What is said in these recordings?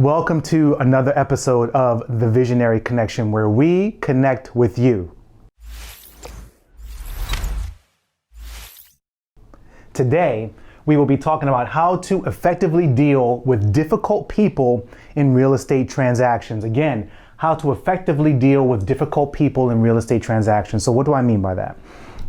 Welcome to another episode of The Visionary Connection, where we connect with you. Today, we will be talking about how to effectively deal with difficult people in real estate transactions. Again, how to effectively deal with difficult people in real estate transactions. So what do I mean by that?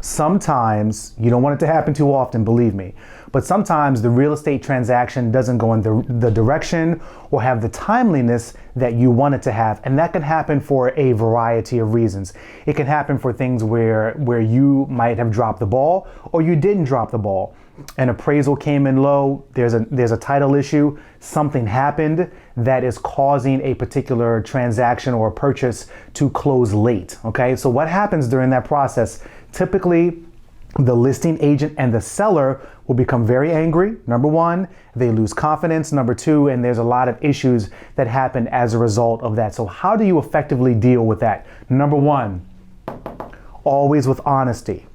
Sometimes, you don't want it to happen too often, believe me, but sometimes the real estate transaction doesn't go in the direction or have the timeliness that you want it to have. And that can happen for a variety of reasons. It can happen for things where you might have dropped the ball or you didn't drop the ball. An appraisal came in low, there's a title issue, something happened that is causing a particular transaction or a purchase to close late, okay? So what happens during that process? Typically, the listing agent and the seller will become very angry. Number one, they lose confidence. Number two, and there's a lot of issues that happen as a result of that. So how do you effectively deal with that? Number one, always with honesty.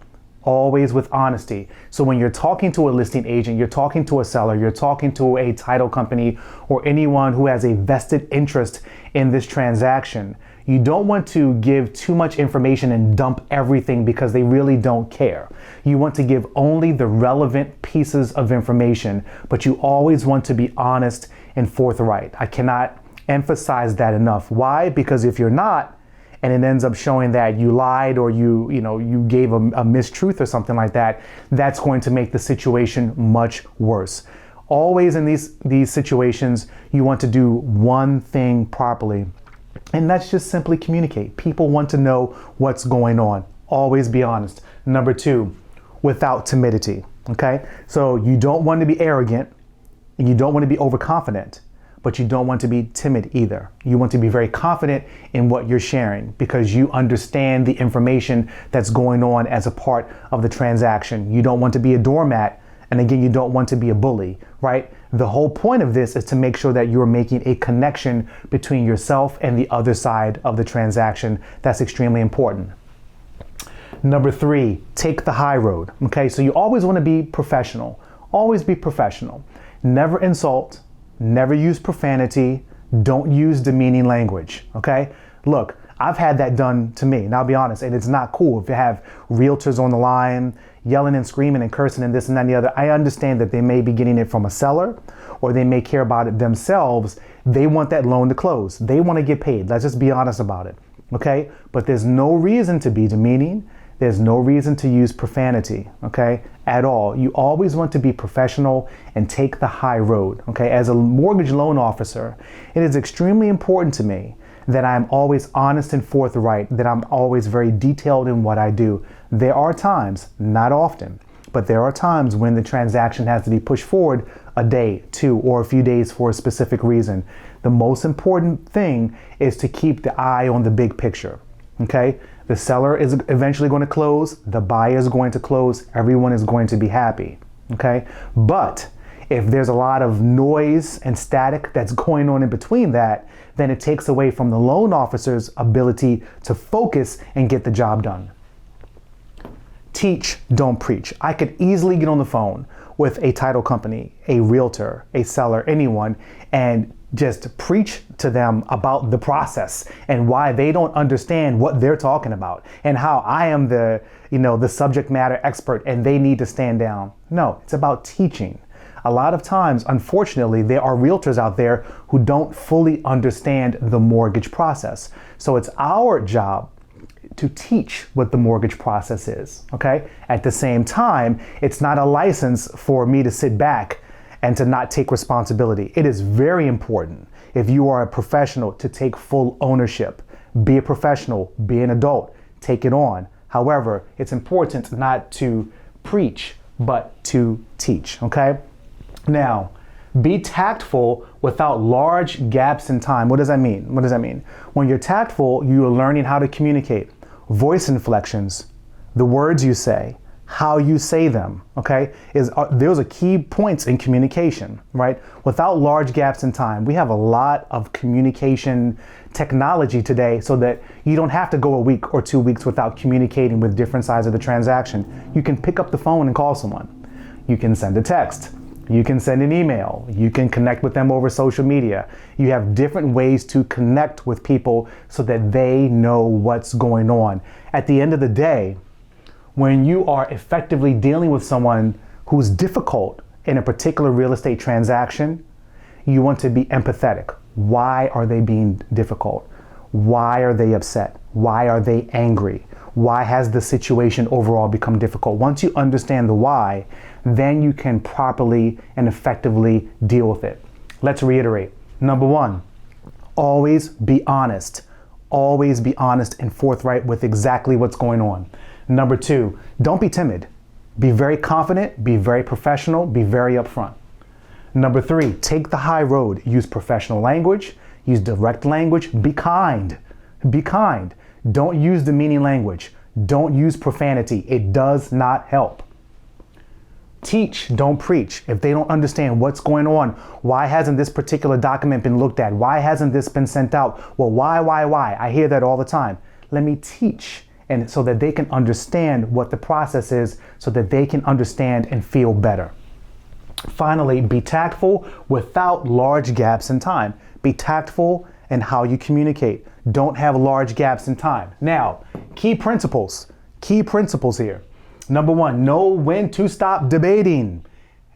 Always with honesty. So when you're talking to a listing agent, you're talking to a seller, you're talking to a title company or anyone who has a vested interest in this transaction, you don't want to give too much information and dump everything because they really don't care. You want to give only the relevant pieces of information, but you always want to be honest and forthright. I cannot emphasize that enough. Why? Because if you're not, and it ends up showing that you lied or you gave a mistruth or something like that, that's going to make the situation much worse. Always in these situations, you want to do one thing properly, and that's just simply communicate. People want to know what's going on. Always be honest. Number two, without timidity, okay? So you don't want to be arrogant and you don't want to be overconfident, but you don't want to be timid either. You want to be very confident in what you're sharing because you understand the information that's going on as a part of the transaction. You don't want to be a doormat, and again, you don't want to be a bully, right? The whole point of this is to make sure that you're making a connection between yourself and the other side of the transaction. That's extremely important. Number three, take the high road, okay? So you always want to be professional. Always be professional. Never insult. Never use profanity. Don't use demeaning language, okay? Look, I've had that done to me, and I'll be honest, and it's not cool. If you have realtors on the line yelling and screaming and cursing and this and that and the other, I understand that they may be getting it from a seller or they may care about it themselves. They want that loan to close. They want to get paid. Let's just be honest about it, okay? But there's no reason to be demeaning. There's no reason to use profanity, okay, at all. You always want to be professional and take the high road, okay? As a mortgage loan officer, it is extremely important to me that I'm always honest and forthright, that I'm always very detailed in what I do. There are times, not often, but there are times when the transaction has to be pushed forward a day, two, or a few days for a specific reason. The most important thing is to keep the eye on the big picture, okay? The seller is eventually going to close, the buyer is going to close, everyone is going to be happy, okay? But if there's a lot of noise and static that's going on in between that, then it takes away from the loan officer's ability to focus and get the job done. Teach, don't preach. I could easily get on the phone with a title company, a realtor, a seller, anyone, and just preach to them about the process and why they don't understand what they're talking about and how I am the subject matter expert and they need to stand down. No, it's about teaching. A lot of times, unfortunately, there are realtors out there who don't fully understand the mortgage process. So it's our job to teach what the mortgage process is, okay? At the same time, it's not a license for me to sit back and to not take responsibility. It is very important, if you are a professional, to take full ownership. Be a professional, be an adult, take it on. However, it's important not to preach, but to teach, okay? Now, be tactful without large gaps in time. What does that mean? What does that mean? When you're tactful, you are learning how to communicate. Voice inflections, the words you say, how you say them, okay? Those are key points in communication, right? Without large gaps in time, we have a lot of communication technology today so that you don't have to go a week or 2 weeks without communicating with different sides of the transaction. You can pick up the phone and call someone. You can send a text. You can send an email. You can connect with them over social media. You have different ways to connect with people so that they know what's going on. At the end of the day, when you are effectively dealing with someone who's difficult in a particular real estate transaction, you want to be empathetic. Why are they being difficult? Why are they upset? Why are they angry? Why has the situation overall become difficult? Once you understand the why, then you can properly and effectively deal with it. Let's reiterate. Number one, always be honest. Always be honest and forthright with exactly what's going on. Number two, don't be timid. Be very confident, be very professional, be very upfront. Number three, take the high road. Use professional language, use direct language, be kind. Be kind. Don't use demeaning language. Don't use profanity. It does not help. Teach, don't preach. If they don't understand what's going on, why hasn't this particular document been looked at? Why hasn't this been sent out? Well, why? I hear that all the time. Let me teach, and so that they can understand what the process is, so that they can understand and feel better. Finally, be tactful without large gaps in time. Be tactful in how you communicate. Don't have large gaps in time. Now, key principles here. Number one, know when to stop debating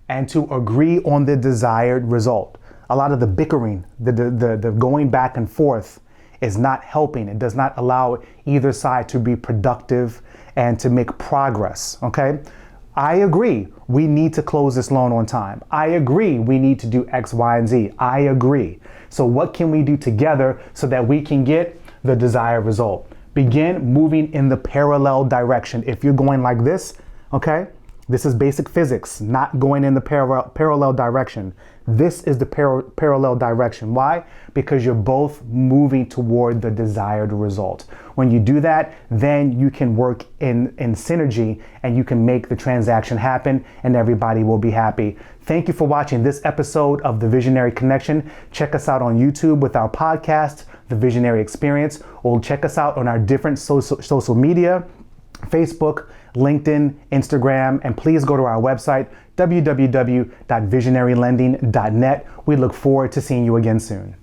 and to agree on the desired result. A lot of the bickering, the going back and forth is not helping. It does not allow either side to be productive and to make progress, okay? I agree we need to close this loan on time. I agree we need to do X, Y, and Z. I agree. So what can we do together so that we can get the desired result? Begin moving in the parallel direction. If you're going like this, okay, this is basic physics, not going in the parallel direction. This is the parallel direction. Why? Because you're both moving toward the desired result. When you do that, then you can work in synergy and you can make the transaction happen and everybody will be happy. Thank you for watching this episode of The Visionary Connection. Check us out on YouTube with our podcast, The Visionary Experience, or check us out on our different social media, Facebook, LinkedIn, Instagram, and please go to our website, www.visionarylending.net. We look forward to seeing you again soon.